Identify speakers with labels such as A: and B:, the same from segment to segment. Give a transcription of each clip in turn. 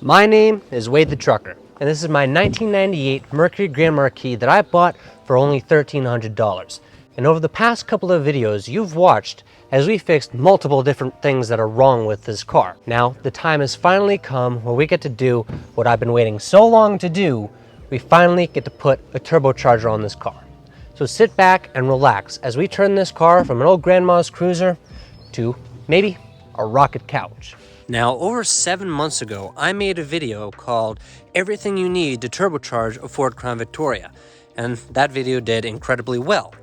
A: My name is Wade the Trucker, and this is my 1998 Mercury Grand Marquis that I bought for only $1,300. And over the past couple of videos, you've watched as we fixed multiple different things that are wrong with this car. Now, the time has finally come where we get to do what I've been waiting so long to do. We finally get to put a turbocharger on this car. So sit back and relax as we turn this car from an old grandma's cruiser to maybe a rocket couch. Now, over 7 months ago, I made a video called Everything You Need to Turbocharge a Ford Crown Victoria, and that video did incredibly well.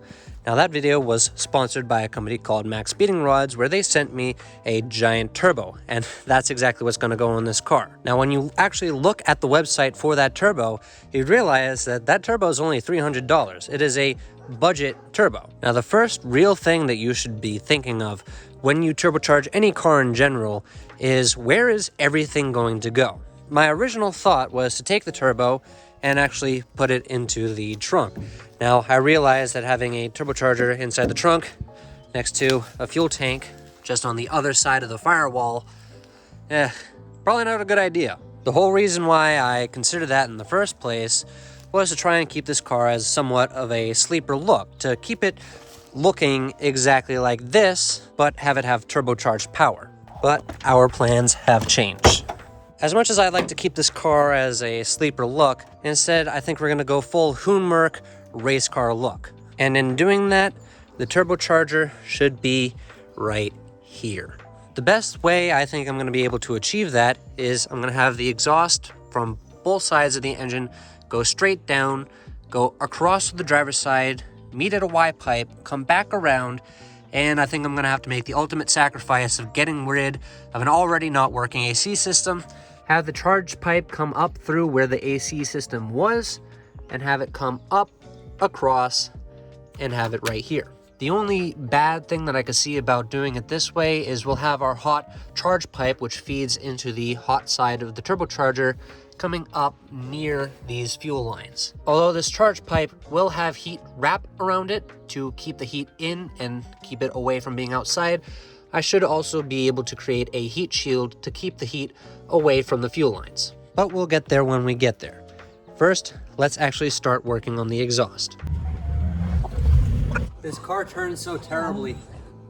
A: Now, that video was sponsored by a company called Max Speeding Rods, where they sent me a giant turbo, and that's exactly what's going to go on this car. Now, when you actually look at the website for that turbo, you realize that that turbo is only $300. It is a budget turbo. Now, the first real thing that you should be thinking of when you turbocharge any car in general is, where is everything going to go? My original thought was to take the turbo and actually put it into the trunk. Now, I realized that having a turbocharger inside the trunk next to a fuel tank just on the other side of the firewall, probably not a good idea. The whole reason why I considered that in the first place was to try and keep this car as somewhat of a sleeper look, to keep it looking exactly like this, but have it have turbocharged power. But our plans have changed. As much as I'd like to keep this car as a sleeper look, instead I think we're going to go full Hoonmerk race car look. And in doing that, the turbocharger should be right here. The best way I think I'm going to be able to achieve that is I'm going to have the exhaust from both sides of the engine go straight down, go across to the driver's side, meet at a Y pipe, come back around, and I think I'm going to have to make the ultimate sacrifice of getting rid of an already not working AC system, have the charge pipe come up through where the AC system was, and have it come up, across, and have it right here. The only bad thing that I could see about doing it this way is we'll have our hot charge pipe, which feeds into the hot side of the turbocharger, coming up near these fuel lines. Although this charge pipe will have heat wrap around it to keep the heat in and keep it away from being outside, I should also be able to create a heat shield to keep the heat away from the fuel lines. But we'll get there when we get there. First, let's actually start working on the exhaust. This car turns so terribly.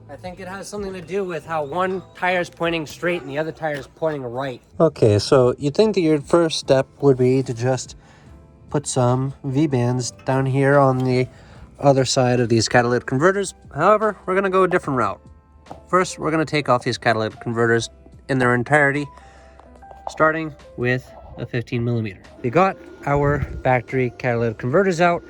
A: I think it has something to do with how one tire is pointing straight and the other tire is pointing right. Okay, so you'd think that your first step would be to just put some V-bands down here on the other side of these catalytic converters. However, we're going to go a different route. First, we're going to take off these catalytic converters in their entirety, starting with a 15 millimeter. We got our factory catalytic converters out,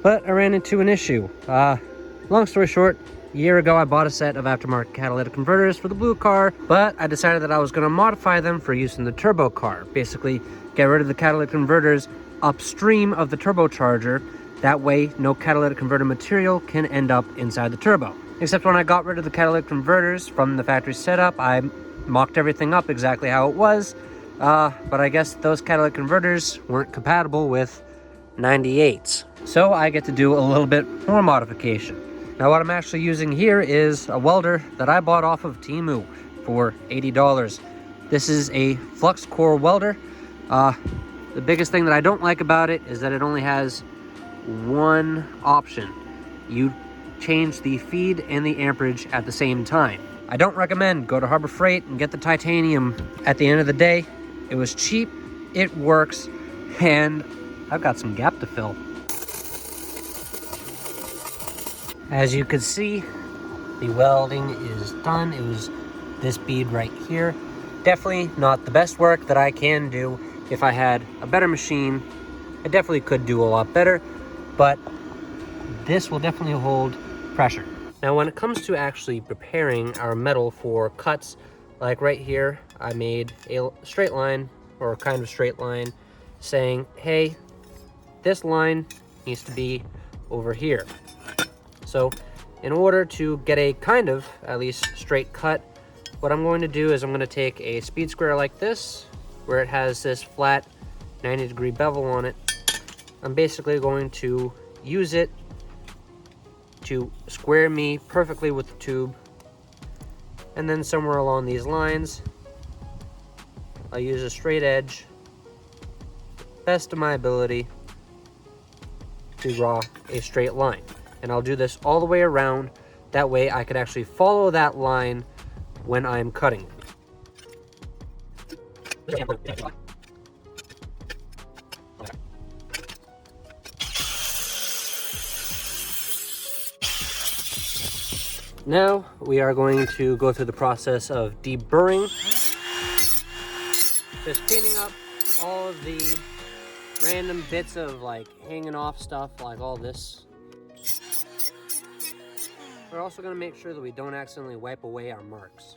A: but I ran into an issue. Long story short, a year ago, I bought a set of aftermarket catalytic converters for the blue car, but I decided that I was going to modify them for use in the turbo car. Basically, get rid of the catalytic converters upstream of the turbocharger. That way, no catalytic converter material can end up inside the turbo. Except when I got rid of the catalytic converters from the factory setup, I mocked everything up exactly how it was. But I guess those catalytic converters weren't compatible with 98s. So I get to do a little bit more modification. Now, what I'm actually using here is a welder that I bought off of Temu for $80. This is a flux core welder. The biggest thing that I don't like about it is that it only has one option. You change the feed and the amperage at the same time. I don't recommend go to Harbor Freight and get the titanium. At the end of the day, it was cheap, it works, and I've got some gap to fill. As you can see, the welding is done. It was this bead right here. Definitely not the best work that I can do. If I had a better machine, I definitely could do a lot better, but this will definitely hold pressure. Now, when it comes to actually preparing our metal for cuts, like right here, I made a straight line, or kind of straight line, saying, hey, this line needs to be over here. So in order to get a kind of, at least, straight cut, what I'm going to do is I'm going to take a speed square like this, where it has this flat 90-degree bevel on it. I'm basically going to use it to square me perfectly with the tube, and then somewhere along these lines, I'll use a straight edge, best of my ability, to draw a straight line. And I'll do this all the way around. That way I could actually follow that line when I'm cutting it. Now we are going to go through the process of deburring. Just cleaning up all of the random bits of like hanging off stuff, like all this. We're also going to make sure that we don't accidentally wipe away our marks.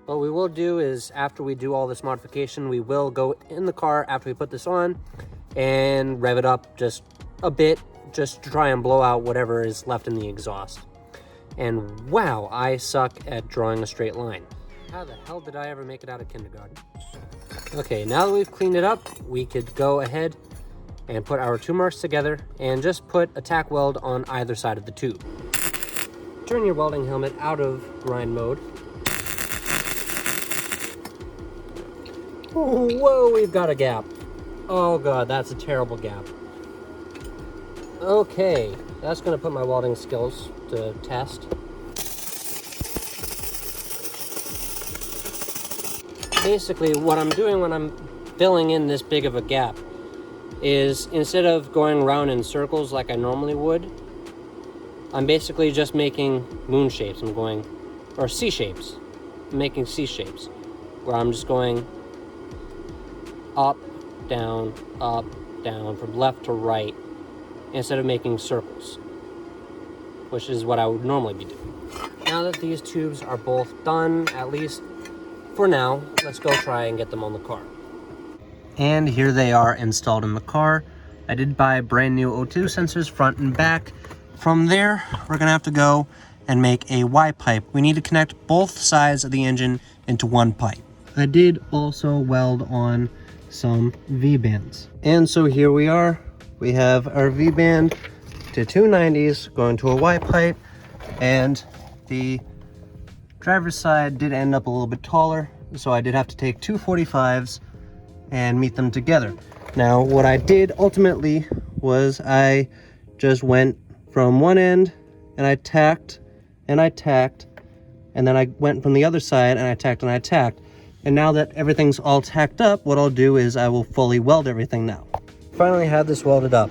A: What we will do is, after we do all this modification, we will go in the car after we put this on and rev it up just a bit, just to try and blow out whatever is left in the exhaust. And wow, I suck at drawing a straight line. How the hell did I ever make it out of kindergarten? Okay, now that we've cleaned it up, we could go ahead and put our two marks together and just put a tack weld on either side of the tube. Turn your welding helmet out of grind mode. Whoa, we've got a gap. Oh god, that's a terrible gap. Okay, that's gonna put my welding skills to test. Basically, what I'm doing when I'm filling in this big of a gap is, instead of going around in circles like I normally would, I'm basically just making moon shapes. Or C shapes. I'm making C shapes, where I'm just going up, down, from left to right, instead of making circles, which is what I would normally be doing. Now that these tubes are both done, at least for now, let's go try and get them on the car. And here they are installed in the car. I did buy brand new O2 sensors front and back. From there, we're gonna have to go and make a Y pipe. We need to connect both sides of the engine into one pipe. I did also weld on some V-bands. And so here we are. We have our V-band to 290s going to a Y pipe, and the driver's side did end up a little bit taller, so I did have to take two 45s and meet them together. Now, what I did ultimately was I just went from one end and I tacked and I tacked, and then I went from the other side and I tacked and I tacked. And now that everything's all tacked up, what I'll do is I will fully weld everything now. Finally have this welded up.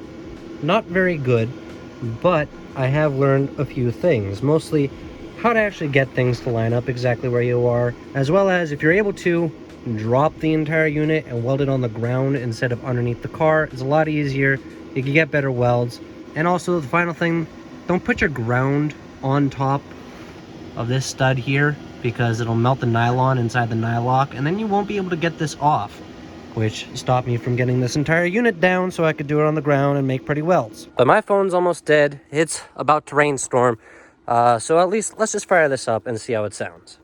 A: Not very good, but I have learned a few things, mostly how to actually get things to line up exactly where you are, as well as if you're able to drop the entire unit and weld it on the ground instead of underneath the car. It's a lot easier. You can get better welds. And also the final thing, don't put your ground on top of this stud here, because it'll melt the nylon inside the nylock, and then you won't be able to get this off, which stopped me from getting this entire unit down so I could do it on the ground and make pretty welds. But my phone's almost dead. It's about to rainstorm. So at least let's just fire this up and see how it sounds.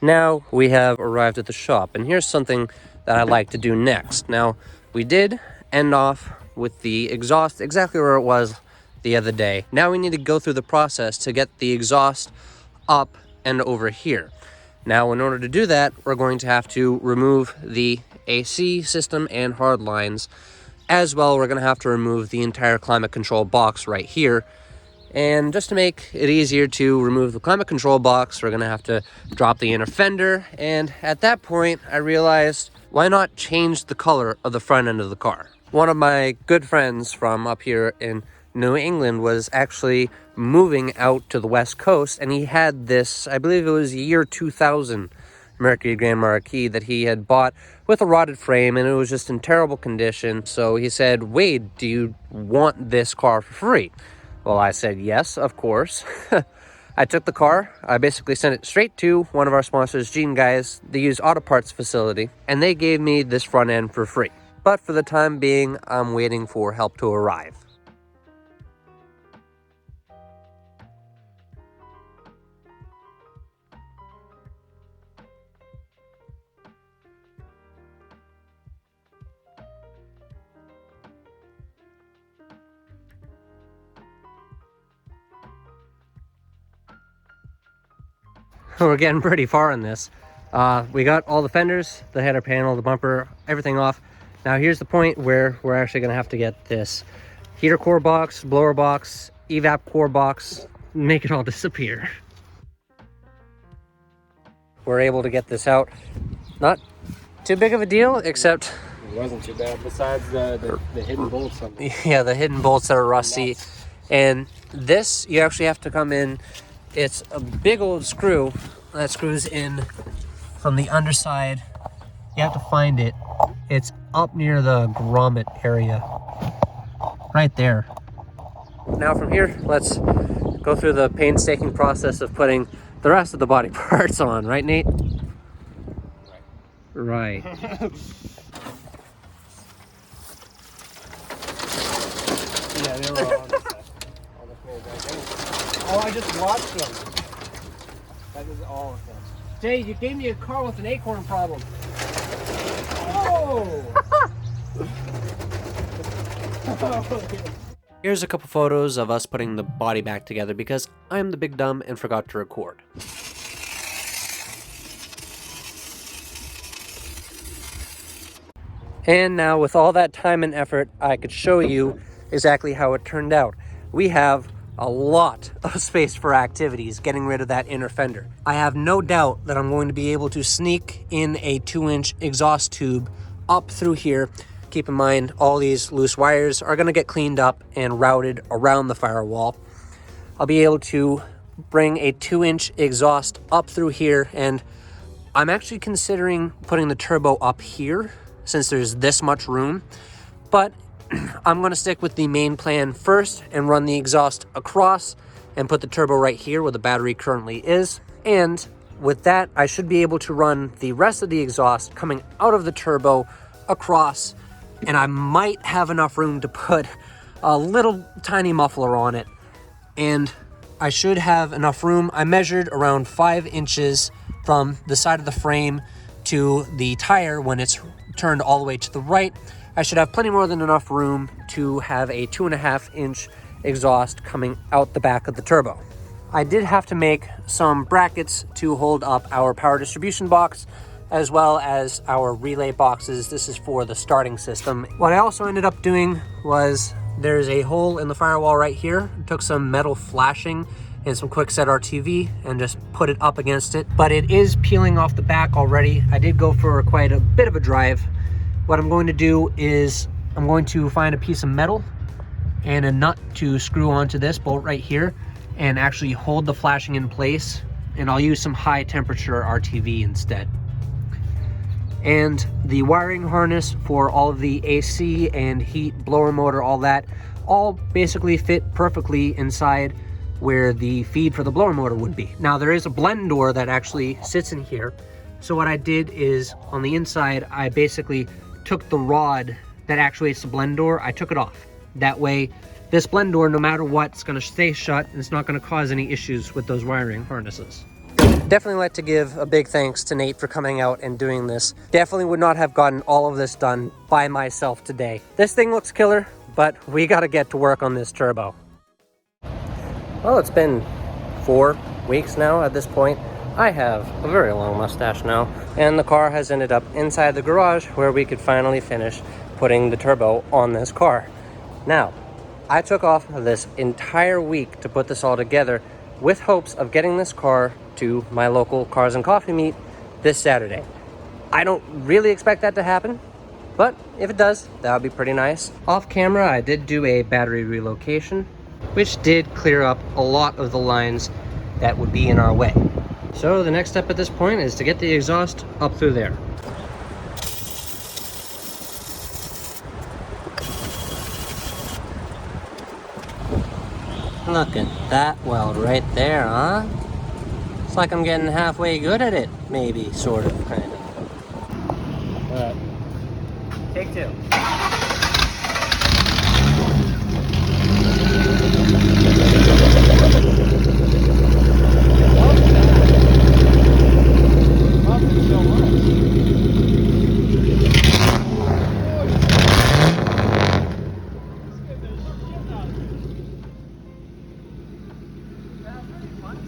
A: Now we have arrived at the shop, and here's something that I like to do next. Now, we did end off with the exhaust exactly where it was the other day. Now we need to go through the process to get the exhaust up and over here. Now, in order to do that, we're going to have to remove the AC system and hard lines. As well, we're going to have to remove the entire climate control box right here. And just to make it easier to remove the climate control box, we're going to have to drop the inner fender. And at that point, I realized, why not change the color of the front end of the car? One of my good friends from up here in New England was actually moving out to the West Coast, and he had this, I believe it was year 2000 Mercury Grand Marquis that he had bought with a rotted frame, and it was just in terrible condition. So he said, Wade, do you want this car for free? Well, I said, yes, of course. I took the car. I basically sent it straight to one of our sponsors, Gene Guys. They use Auto Parts facility, and they gave me this front end for free. But for the time being, I'm waiting for help to arrive. we're getting pretty far in this. We got all the fenders, the header panel, the bumper, everything off. Now here's the point where we're actually going to have to get this heater core box, blower box, evap core box, make it all disappear. We're able to get this out. Not too big of a deal, except
B: it wasn't too bad, besides the hidden bolts on the...
A: Yeah, the hidden bolts that are rusty. And this, you actually have to come in. It's a big old screw that screws in from the underside. You have to find it. It's up near the grommet area. Right there. Now from here, let's go through the painstaking process of putting the rest of the body parts on. Right, Nate? Right.
B: Yeah, they were all oh, I just watched them. That is all of them.
A: Jay, you gave me a car with an acorn problem.
B: Oh!
A: Here's a couple photos of us putting the body back together because I'm the big dumb and forgot to record. And now with all that time and effort, I could show you exactly how it turned out. We have a lot of space for activities getting rid of that inner fender. I have no doubt that I'm going to be able to sneak in a 2-inch exhaust tube up through here. Keep in mind, all these loose wires are going to get cleaned up and routed around the firewall. I'll be able to bring a 2-inch exhaust up through here, and I'm actually considering putting the turbo up here since there's this much room, but I'm going to stick with the main plan first and run the exhaust across and put the turbo right here where the battery currently is. And with that, I should be able to run the rest of the exhaust coming out of the turbo across, and I might have enough room to put a little tiny muffler on it. And I should have enough room. I measured around 5 inches from the side of the frame to the tire when it's turned all the way to the right. I should have plenty more than enough room to have a 2.5-inch exhaust coming out the back of the turbo. I did have to make some brackets to hold up our power distribution box as well as our relay boxes. This is for the starting system. What I also ended up doing was there's a hole in the firewall right here. I took some metal flashing and some quickset RTV and just put it up against it, but it is peeling off the back already. I did go for quite a bit of a drive. What I'm going to do is I'm going to find a piece of metal and a nut to screw onto this bolt right here and actually hold the flashing in place, and I'll use some high temperature RTV instead. And the wiring harness for all of the AC and heat, blower motor, all that, all basically fit perfectly inside where the feed for the blower motor would be. Now there is a blend door that actually sits in here. So what I did is on the inside, I basically took the rod that actuates the blend door, I took it off. That way, this blend door, no matter what, it's gonna stay shut and it's not gonna cause any issues with those wiring harnesses. Definitely like to give a big thanks to Nate for coming out and doing this. Definitely would not have gotten all of this done by myself today. This thing looks killer, but we gotta get to work on this turbo. Well, it's been 4 weeks now at this point. I have a very long mustache now, and the car has ended up inside the garage where we could finally finish putting the turbo on this car. Now, I took off this entire week to put this all together with hopes of getting this car to my local Cars and Coffee meet this Saturday. I don't really expect that to happen, but if it does, that would be pretty nice. Off camera, I did do a battery relocation, which did clear up a lot of the lines that would be in our way. So the next step at this point is to get the exhaust up through there. Look at that weld right there, huh? It's like I'm getting halfway good at it, maybe, sort of, kind of. All right. Take 2.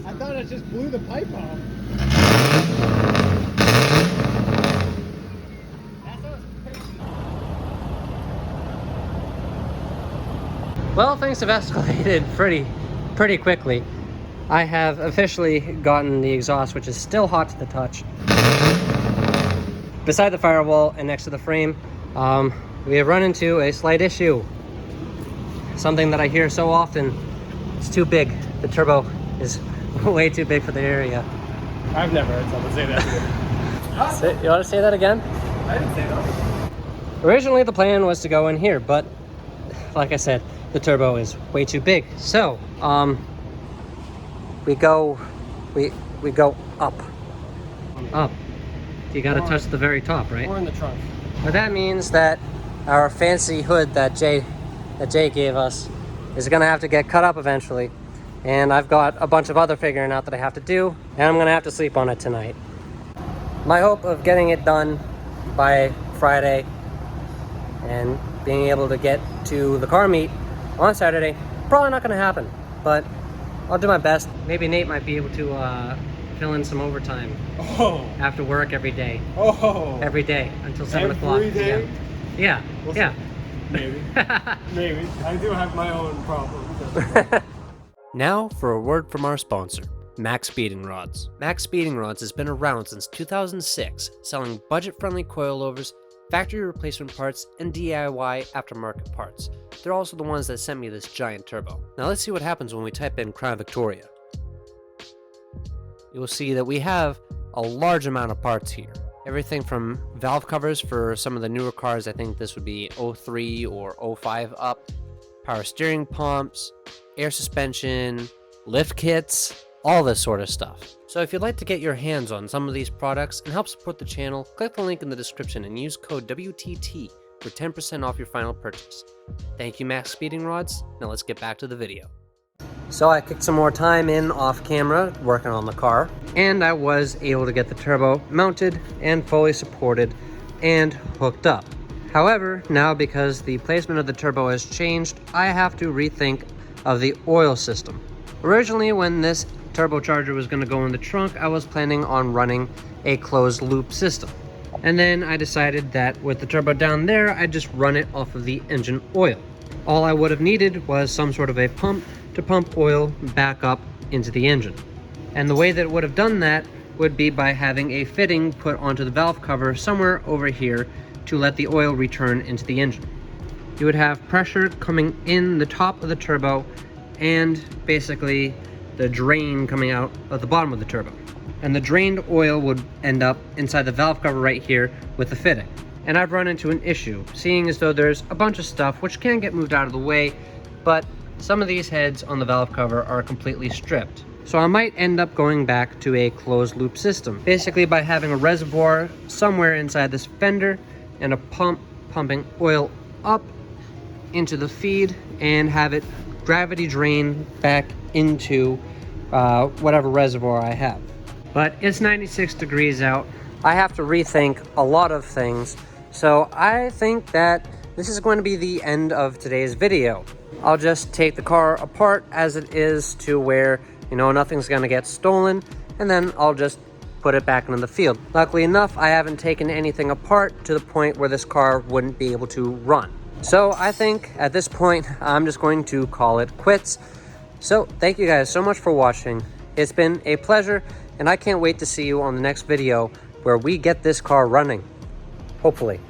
B: I thought it just blew the pipe off.
A: Well, things have escalated pretty quickly. I have officially gotten the exhaust, which is still hot to the touch, beside the firewall and next to the frame. We have run into a slight issue. Something that I hear so often. It's too big. The turbo is way too big for the area.
B: I've never heard someone say that.
A: You want to say that again?
B: I didn't say that.
A: Originally the plan was to go in here, but like I said, the turbo is way too big. So, we go up. Up. You gotta touch the very top, right?
B: Or in the trunk.
A: But that means that our fancy hood that Jay gave us is gonna have to get cut up eventually. And I've got a bunch of other figuring out that I have to do, and I'm gonna have to sleep on it tonight. My hope of getting it done by Friday and being able to get to the car meet on Saturday, probably not gonna happen, but I'll do my best. Maybe Nate might be able to fill in some overtime after work every day. Every day until 7 o'clock.
B: Every day?
A: Yeah.
B: We'll
A: Yeah.
B: Maybe. Maybe. I do have my own problems.
A: Now for a word from our sponsor, Max Speeding Rods. Max Speeding Rods has been around since 2006, selling budget-friendly coilovers, factory replacement parts, and DIY aftermarket parts. They're also the ones that sent me this giant turbo. Now let's see what happens when we type in Crown Victoria. You will see that we have a large amount of parts here. Everything from valve covers for some of the newer cars, I think this would be 03 or 05 up, power steering pumps, air suspension, lift kits, all this sort of stuff. So if you'd like to get your hands on some of these products and help support the channel, click the link in the description and use code WTT for 10% off your final purchase. Thank you, Max Speeding Rods. Now let's get back to the video. So I kicked some more time in off camera working on the car, and I was able to get the turbo mounted and fully supported and hooked up. However, now because the placement of the turbo has changed, I have to rethink of the oil system. Originally, when this turbocharger was going to go in the trunk, I was planning on running a closed loop system. And then I decided that with the turbo down there, I'd just run it off of the engine oil. All I would have needed was some sort of a pump to pump oil back up into the engine. And the way that it would have done that would be by having a fitting put onto the valve cover somewhere over here to let the oil return into the engine. You would have pressure coming in the top of the turbo and basically the drain coming out of the bottom of the turbo. And the drained oil would end up inside the valve cover right here with the fitting. And I've run into an issue, seeing as though there's a bunch of stuff which can get moved out of the way, but some of these heads on the valve cover are completely stripped. So I might end up going back to a closed loop system, basically by having a reservoir somewhere inside this fender and a pump pumping oil up into the feed and have it gravity drain back into whatever reservoir I have. But it's 96 degrees out. I have to rethink a lot of things. So I think that this is going to be the end of today's video. I'll just take the car apart as it is to where, you know, nothing's gonna get stolen, and then I'll just put it back into the field. Luckily enough, I haven't taken anything apart to the point where this car wouldn't be able to run. So I think at this point, I'm just going to call it quits. So thank you guys so much for watching. It's been a pleasure, and I can't wait to see you on the next video where we get this car running. Hopefully.